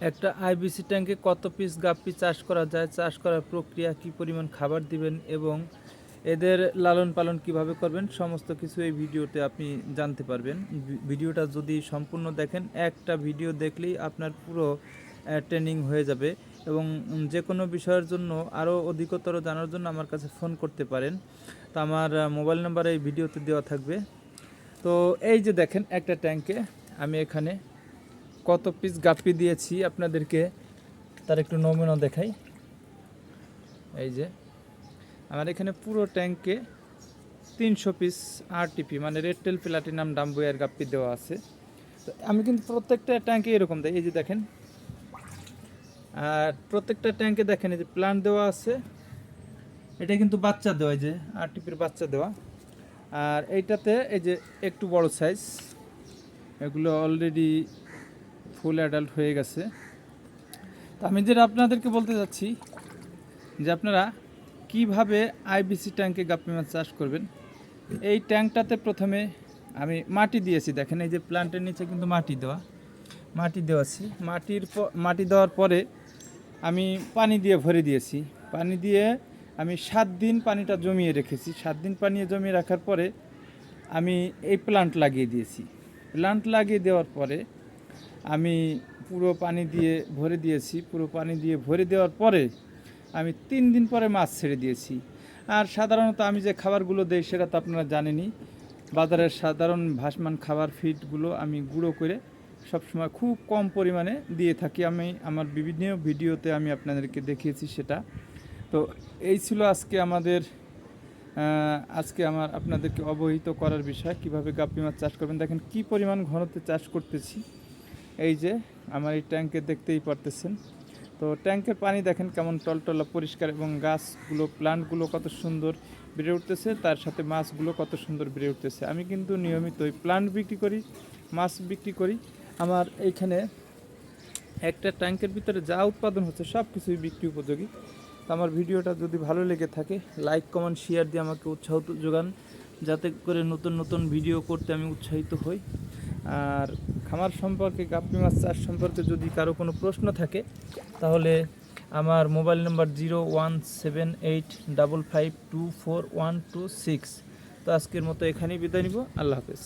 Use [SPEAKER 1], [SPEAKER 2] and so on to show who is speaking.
[SPEAKER 1] একটা আইবিসি ট্যাঙ্কে কত পিস গাপ্পি চাষ করা যায়, চাষ করার প্রক্রিয়া, কী পরিমাণ খাবার দিবেন এবং এদের লালন পালন কিভাবে করবেন, সমস্ত কিছু এই ভিডিওতে আপনি জানতে পারবেন। ভিডিওটা যদি সম্পূর্ণ দেখেন, একটা ভিডিও দেখলেই আপনার পুরো ট্রেনিং হয়ে যাবে এবং যে কোনো বিষয়ের জন্য আরও অধিকতর জানার জন্য আমার কাছে ফোন করতে পারেন। তো আমার মোবাইল নাম্বার এই ভিডিওতে দেওয়া থাকবে। তো এই যে দেখেন একটা ট্যাঙ্কে আমি এখানে কত পিস গাপ্পি দিয়েছি আপনাদেরকে তার একটু নমুনা দেখাই। এই যে আমার এখানে পুরো ট্যাঙ্কে 300 পিস আরটিপি মানে রেড টেল প্লাটিনাম ডাম্বুয়ার গাপ্পি দেওয়া আছে। তো আমি কিন্তু প্রত্যেকটা ট্যাঙ্কে এরকম দেয়, এই যে দেখেন, আর প্রত্যেকটা ট্যাঙ্কে দেখেন এই যে প্লান্ট দেওয়া আছে, এটা কিন্তু বাচ্চা দেওয়া, এই যে আরটিপির বাচ্চা দেওয়া। আর এইটাতে এই যে একটু বড় সাইজ, এগুলো অলরেডি ফুল অ্যাডাল্ট হয়ে গেছে। তো আমি যেটা আপনাদেরকে বলতে যাচ্ছি যে আপনারা কিভাবে আইবিসি ট্যাঙ্কে গাপ্পি মাছ চাষ করবেন। এই ট্যাঙ্কটাতে প্রথমে আমি মাটি দিয়েছি, দেখেন এই যে প্লান্টের নিচে কিন্তু মাটি দেওয়াছি। মাটি দেওয়ার পরে আমি পানি দিয়ে ভরে দিয়েছি। পানি দিয়ে আমি 7 দিন পানিটা জমিয়ে রেখেছি। 7 দিন পানি জমিয়ে রাখার পরে আমি এই প্লান্ট লাগিয়ে দিয়েছি। প্লান্ট লাগিয়ে দেওয়ার পরে আমি পুরো পানি দিয়ে ভরে দিয়েছি। পুরো পানি দিয়ে ভরে দেওয়ার পরে আমি 3 দিন পরে মাছ ছেড়ে দিয়েছি। আর সাধারণত আমি যে খাবারগুলো দেই সেটা তো আপনারা জানেনই। বাজারের সাধারণ ভাসমান খাবার ফিডগুলো আমি গুঁড়ো করে সবসময় খুব কম পরিমাণে দিয়ে থাকি। আমি আমার বিভিন্ন ভিডিওতে আমি আপনাদেরকে দেখিয়েছি সেটা। তো এই ছিল আজকে আমার আপনাদেরকে অবহিত করার বিষয়, কিভাবে গাপ্পি মাছ চাষ করবেন। দেখেন কি পরিমাণ ঘনত্বে চাষ করতেছি। এই যে আমার এই ট্যাঙ্কে দেখতেই পারতেছেন। তো ট্যাঙ্কের পানি দেখেন কেমন টলটলা পরিষ্কার এবং গাছগুলো প্লান্টগুলো কত সুন্দর বেড়ে উঠতেছে, তার সাথে মাছগুলো কত সুন্দর বেড়ে উঠতেছে। আমি কিন্তু নিয়মিত ওই প্লান্ট বিক্রি করি, মাছ বিক্রি করি। আমার এইখানে একটা ট্যাঙ্কের ভিতরে যা উৎপাদন হচ্ছে সব কিছুই বিক্রি উপযোগী। তো আমার ভিডিওটা যদি ভালো লেগে থাকে লাইক কমেন্ট শেয়ার দিয়ে আমাকে উৎসাহ যোগান, যাতে করে নতুন নতুন ভিডিও করতে আমি উৎসাহিত হই। আর খামার সম্পর্কে, গাপ্পি মাছ চাষ সম্পর্কে যদি কারো কোনো প্রশ্ন থাকে তাহলে আমার মোবাইল নাম্বার 017855242126। তো আজকের মতো এখানেই বিদায় নিব। আল্লাহ হাফেজ।